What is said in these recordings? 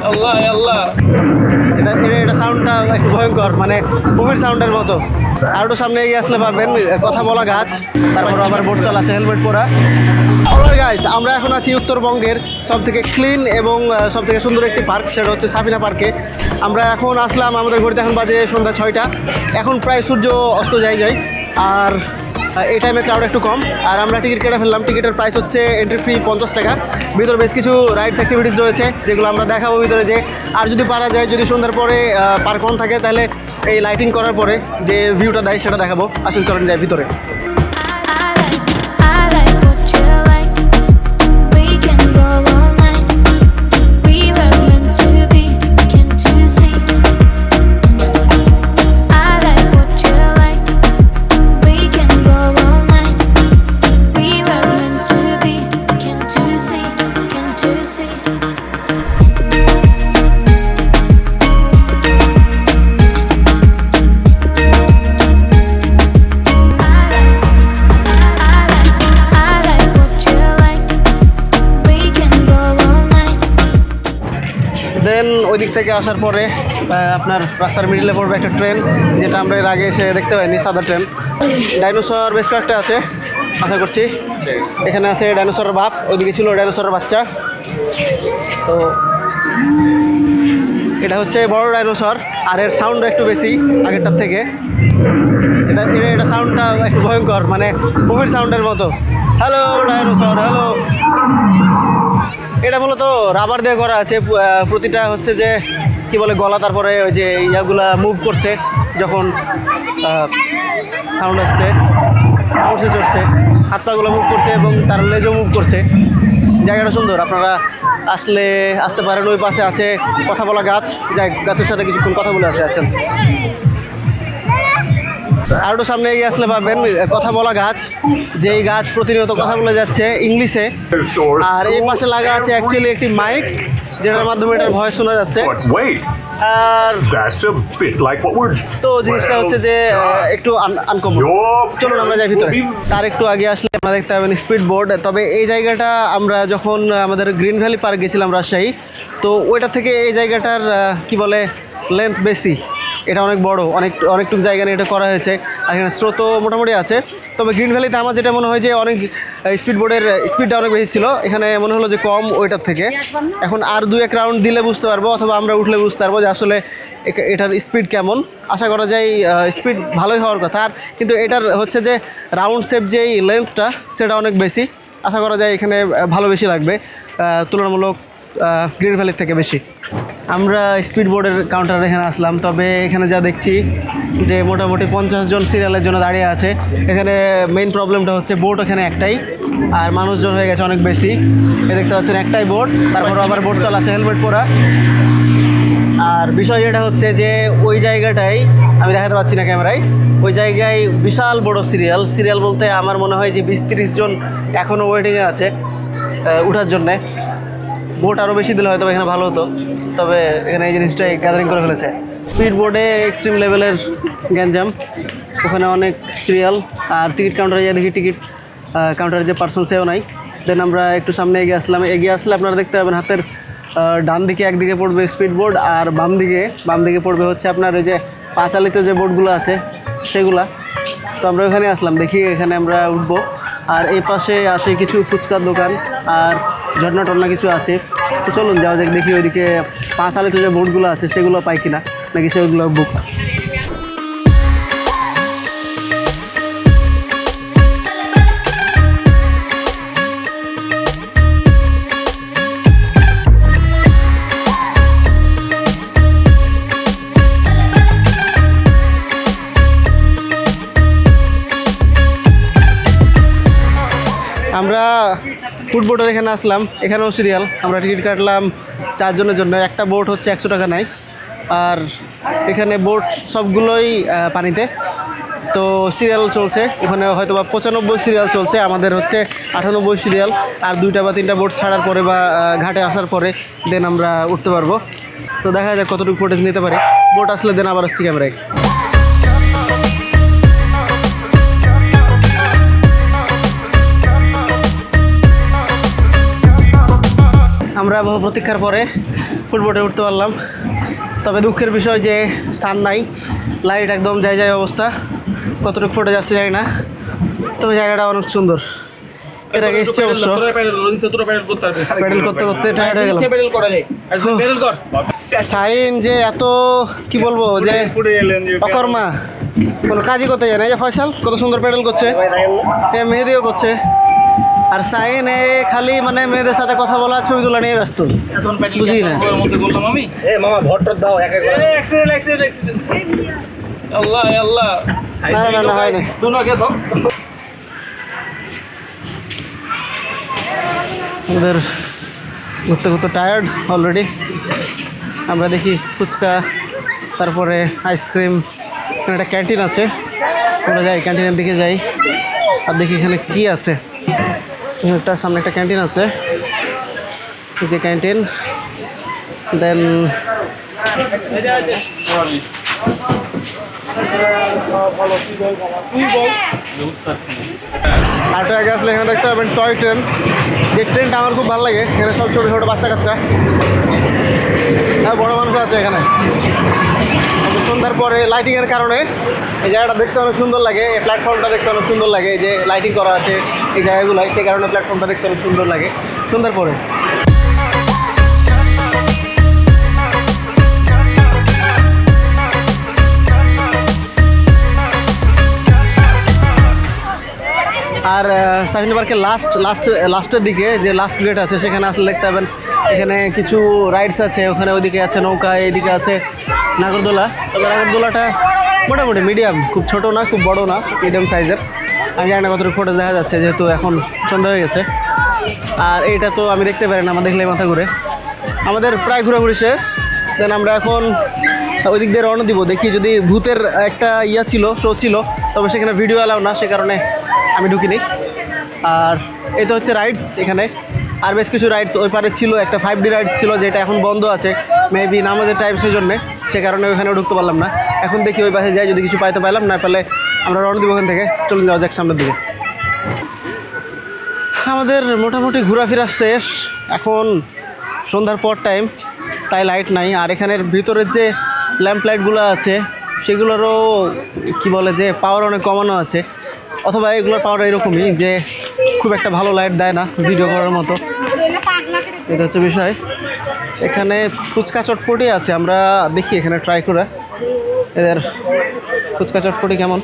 আল্লাহ আল্লাহ, এটা সাউন্ডটা একটু ভয়ঙ্কর, মানে মুভির সাউন্ডের মতো। আর একটু সামনে এগিয়ে আসলে পাবেন কথা বলা গাছ, তারপর আবার বোট চালাচ্ছে হেলমেট পরা। অলরাইট গাইস, আমরা এখন আছি উত্তরবঙ্গের সবথেকে ক্লিন এবং সবথেকে সুন্দর একটি পার্ক, সেটা হচ্ছে সাফিনা পার্কে। আমরা এখন আসলাম, আমাদের ঘড়িতে এখন বাজে সন্ধ্যা 6টা। এখন প্রায় সূর্য অস্ত যায় আর এই টাইমে ক্রাউড একটু কম। আর আমরা টিকিট কেটে ফেললাম। টিকিটের প্রাইস হচ্ছে এন্ট্রি ফি 50 টাকা। ভিতরে বেশ কিছু রাইডস অ্যাক্টিভিটিস রয়েছে যেগুলো আমরা দেখাবো ভিতরে যে। আর যদি পারা যায়, যদি সন্ধ্যার পরে পার্ক অন থাকে, তাহলে এই লাইটিং করার পরে যে ভিউটা দেয় সেটা দেখাবো। আসুন চলেন যাই ভিতরে। দেন ওই দিক থেকে আসার পরে আপনার রাস্তার মিডিলে পড়বে একটা ট্রেন, যেটা আমরা এর আগে এসে দেখতে পাইনি, সাদা ট্রেন। ডাইনোসর বেশ কয়েকটা আছে, আশা করছি। এখানে আছে ডাইনোসরের বাপ, ওইদিকে ছিল ডাইনোসরের বাচ্চা। তো এটা হচ্ছে বড় ডাইনোসর, আর এর সাউন্ডটা একটু বেশি আগেরটার থেকে। এটা সাউন্ডটা একটু ভয়ঙ্কর, মানে মুভির সাউন্ডের মতো। Hello dinosaur, hello. এটা মূলত রাবার দিয়ে করা আছে। প্রতিটা হচ্ছে যে কি বলে গলা, তারপরে ওই যে ইয়াগুলা মুভ করছে যখন সাউন্ড আসছে, উঠছে চড়ছে, হাত পাগুলো মুভ করছে এবং তার লেজও মুভ করছে। জায়গাটা সুন্দর, আপনারা আসতে পারেন। ওই পাশে আছে কথা বলা গাছ, যাই গাছের সাথে কিছুক্ষণ কথা বলে আসেন। আর একটু সামনে এগিয়ে আসলে পাবেন কথা বলা গাছ, যেই গাছ প্রতিনিয়ত কথা বলে যাচ্ছে ইংলিশে। আর এই পাশে লাগা আছে অ্যাকচুয়ালি একটি মাইক, যেটার মাধ্যমে এটার ভয়েস শোনা যাচ্ছে। আর তো জিনিসটা হচ্ছে যে একটু আনকমন। চলুন আমরা যাই ভিতরে। তার একটু আগে আসলে আমরা দেখতে পাবেন স্পিড বোর্ড। তবে এই জায়গাটা আমরা যখন আমাদের গ্রিন ভ্যালি পার্ক গেছিলাম রাজশাহী, তো ওইটা থেকে এই জায়গাটার কি বলে লেন্থ বেশি। এটা অনেক বড়, অনেকটুকু জায়গা নিয়ে এটা করা হয়েছে। আর এখানে স্রোতও মোটামুটি আছে। তবে গ্রিন ভ্যালিতে আমার যেটা মনে হয় যে অনেক স্পিড বোর্ডের স্পিডটা অনেক বেশি ছিল, এখানে মনে হলো যে কম ওইটার থেকে। এখন আর 2-1 রাউন্ড দিলে বুঝতে পারবো, অথবা আমরা উঠলে বুঝতে পারবো যে আসলে এটার স্পিড কেমন। আশা করা যায় স্পিড ভালোই হওয়ার কথা। আর কিন্তু এটার হচ্ছে যে রাউন্ড শেপ যেই লেন্থটা, সেটা অনেক বেশি। আশা করা যায় এখানে ভালো বেশি লাগবে তুলনামূলক গ্রিন ভ্যালির থেকে বেশি। আমরা স্পিড বোর্ডের কাউন্টারে এখানে আসলাম। তবে এখানে যা দেখছি যে মোটামুটি 50 জন সিরিয়ালের জন্য দাঁড়িয়ে আছে। এখানে মেইন প্রবলেমটা হচ্ছে বোট এখানে একটাই, আর মানুষজন হয়ে গেছে অনেক বেশি। দেখতে পাচ্ছেন একটাই বোট, তারপর আবার বোট চালাচ্ছে হেলমেট পরা। আর বিষয় যেটা হচ্ছে যে ওই জায়গাটাই আমি দেখাতে পাচ্ছি না ক্যামেরায়, ওই জায়গায় বিশাল বড় সিরিয়াল বলতে আমার মনে হয় যে 20-30 জন এখনও ওয়েটিংয়ে আছে ওঠার জন্যে। বোট আরও বেশি দিলে হয়তো এখানে ভালো হতো, তবে এখানে এই জিনিসটাই গ্যাদারিং করে ফেলেছে। স্পিড বোর্ডে এক্সট্রিম লেভেলের গ্যাঞ্জাম, ওখানে অনেক সিরিয়াল। আর টিকিট কাউন্টারে যা দেখি, টিকিট কাউন্টারে যে পার্সন সেও নাই। দেন আমরা একটু সামনে এগিয়ে আসলে আপনারা দেখতে পাবেন হাতের ডান দিকে একদিকে পড়বে স্পিড বোর্ড, আর বাম দিকে পড়বে হচ্ছে আপনার ওই যে পা চালিত যে বোর্ডগুলো আছে সেগুলা। তো আমরা ওখানে আসলাম, দেখি এখানে আমরা উঠবো। আর এই পাশে আছে কিছু ফুচকার দোকান আর ঝর্ণা টর্না কিছু আছে। তো চলুন যাওয়া যাক, দেখি ওইদিকে পা চালিত যে বোর্ডগুলো আছে সেগুলো পাই কিনা, নাকি সেগুলো বুক। আমরা ফুটবোটের এখানে আসলাম, এখানেও সিরিয়াল। আমরা টিকিট কাটলাম 4 জনের জন্য। একটা বোট হচ্ছে 100 টাকা নেয়। আর এখানে বোট সবগুলোই পানিতে। তো সিরিয়াল চলছে, ওখানে হয়তো বা 95 সিরিয়াল চলছে, আমাদের হচ্ছে 98 সিরিয়াল। আর 2টা বা 3টা বোট ছাড়ার পরে বা ঘাটে আসার পরে দেন আমরা উঠতে পারবো। তো দেখা যাক কতটুকু ফুটেজ নিতে পারি। বোট আসলে দেন আবার আসছি ক্যামেরায়। আমরা বহু প্রতীক্ষার পরে ফুটবোটে উঠতে পারলাম। তবে দুঃখের বিষয় যে সান নাই, লাইট একদম যায় যায় অবস্থা, কতটুকু ফুটে যাচ্ছে জানি না। তবে জায়গাটা অনেক সুন্দর। এর আগে এসছি অবশ্য, প্যাডেল করতে করতে টায়ার্ড হয়ে গেলাম। সাইন যে এত কি বলবো যে অকর্মা, কোনো কাজই করতে যায় না। এই যে ফয়সাল কত সুন্দর প্যাডেল করছে, মেহেদিও করছে, আর সাইন খালি মানে মেয়েদের সাথে কথা বলা, ছবি তোলা নিয়ে ব্যস্ত, বুঝি না। আল্লাহ আল্লাহ, না না হয়নি। আমাদের ঘুরতে ঘুরতে টায়ার্ড অলরেডি। আমরা দেখি ফুচকা, তারপরে আইসক্রিম, এখানে একটা ক্যান্টিন আছে, আমরা যাই ক্যান্টিনের দিকে যাই আর দেখি এখানে কি আছে। একটা সামনে একটা ক্যান্টিন আছে, যে ক্যান্টিন, দেন আরেকটা জায়গা আসলে এখানে দেখতে পাবেন টয় ট্রেন, যে ট্রেনটা আমার খুব ভালো লাগে। এখানে সব ছোটো ছোটো বাচ্চা কাচ্চা আর বড়ো মানুষ আছে এখানে। সন্ধ্যার পরে লাইটিংয়ের কারণে এই জায়গাটা দেখতে অনেক সুন্দর লাগে, এই প্ল্যাটফর্মটা দেখতে অনেক সুন্দর লাগে, এই যে লাইটিং করা আছে এই জায়গাগুলোয়, সেই কারণে প্ল্যাটফর্মটা দেখতে অনেক সুন্দর লাগে সন্ধ্যার পরে। আর সাফিনা পার্কের লাস্টের দিকে যে লাস্ট গেট আছে, সেখানে আসলে দেখতে পাবেন এখানে কিছু রাইডস আছে। ওখানে ওইদিকে আছে নৌকা, এইদিকে আছে নাগরদোলা। তবে নাগরদোলাটা মোটামুটি মিডিয়াম, খুব ছোটো না খুব বড়ো না, মিডিয়াম সাইজের। আমি জানি না কতটুকু ফটো দেখা যাচ্ছে, যেহেতু এখন সন্ধ্যা হয়ে গেছে। আর এইটা তো আমি দেখতে পারি না, আমার দেখলে মাথা ঘুরে। আমাদের প্রায় ঘোরাঘুরি শেষ, দেন আমরা এখন ওই দিক দিয়ে রওনা দিব। দেখি যদি ভূতের একটা শো ছিল, তবে সেখানে ভিডিও অ্যালাউ না, সে কারণে আমি ঢুকিনি। আর এই তো হচ্ছে রাইডস এখানে, আর বেশ কিছু রাইডস ওই পারে ছিল। একটা 5D রাইডস ছিল, যেটা এখন বন্ধ আছে, মেবি নামাজের টাইম সেই জন্যে, সে কারণে ওইখানেও ঢুকতে পারলাম না। এখন দেখি ওই পাশে যাই, যদি কিছু পাইতে পারলাম, না পেলে আমরা রওনা দিব ওখান থেকে। চলুন যাওয়া যাক সামনের দিকে। আমাদের মোটামুটি ঘোরাফেরা শেষ, এখন সন্ধ্যার পর টাইম, তাই লাইট নাই। আর এখানের ভিতরের যে ল্যাম্প লাইটগুলো আছে, সেগুলোরও কি বলে যে পাওয়ার অনেক কমানো আছে, অথবা এগুলোর পাওয়ার এরকমই যে খুব একটা ভালো লাইট দেয় না ভিডিও করার মতো। এটা হচ্ছে বিষয়। এখানে ফুচকা চটপটি আছে, আমরা দেখি এখানে ট্রাই করে এদের ফুচকা চটপটি কেমন।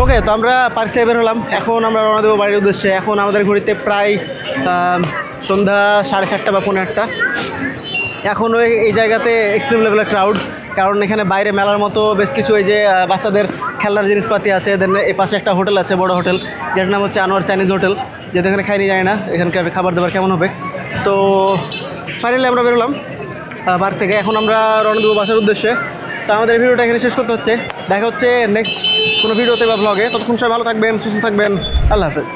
ওকে, তো আমরা পার্ক থেকে বের হলাম, এখন আমরা রওনা দেবো বাড়ির উদ্দেশ্যে। এখন আমাদের ঘড়িতে প্রায় সন্ধ্যা 4:30 বা 5:45। এখন এই জায়গাতে এক্সট্রিম লেভেলের ক্রাউড, কারণ এখানে বাইরে মেলার মতো বেশ কিছু এই যে বাচ্চাদের খেলনার জিনিসপাতি আছে। দেন এই পাশে একটা হোটেল আছে, বড় হোটেল, যেটার নাম হচ্ছে আনোয়ার চাইনিজ হোটেল, যেটা এখানে খাইনি যায় না এখানকার খাবার দাবার কেমন হবে। তো ফাইনালি আমরা বেরোলাম পার্ক থেকে, এখন আমরা রওনা দেবো বাসার উদ্দেশ্যে। তো আমাদের ভিডিওটা এখানে শেষ করতে হচ্ছে, দেখা হচ্ছে নেক্সট কোনো ভিডিওতে বা ব্লগে। ততক্ষণ সবাই ভালো থাকবেন, সুস্থ থাকবেন, আল্লাহ হাফেজ।